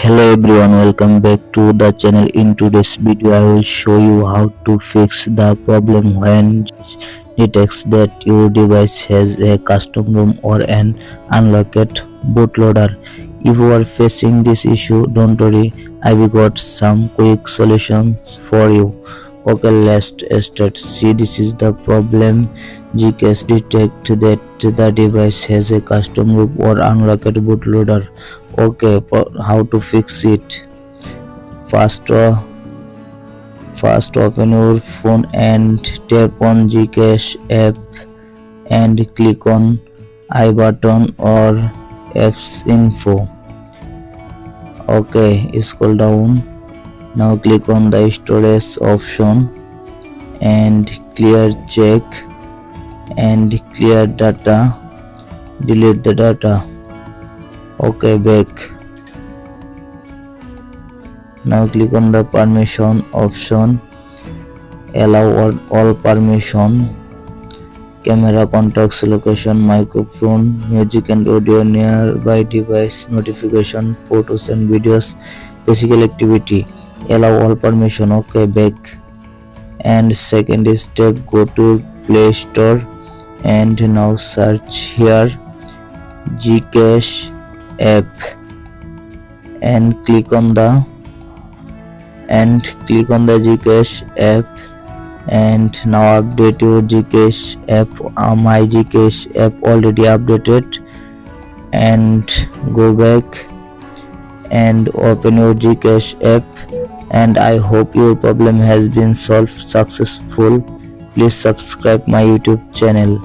Hello everyone, welcome back to the channel. In today's video I will show you how to fix the problem when detects that your device has a custom ROM or an unlocked bootloader. If you are facing this issue, don't worry, I've got some quick solutions for you. Okay, let's start. See, this is the problem. GCash detect that the device has a custom ROM or unlocked bootloader. Okay, how to fix it? First, open your phone and tap on GCash app and click on I button or apps info. Okay, scroll down. Now click on the storage option and clear check and clear data. Delete the data. Okay, back. Now click on the permission option. Allow all permission. Camera, contacts, location, microphone, music and audio, nearby device, notification, photos and videos, physical activity. Allow all permission. Okay, back. And second step, go to Play Store and now search here GCash app and click on the GCash app and now update your GCash app. My GCash app already updated, and go back and open your GCash app, and I hope your problem has been solved successful. Please subscribe my YouTube channel.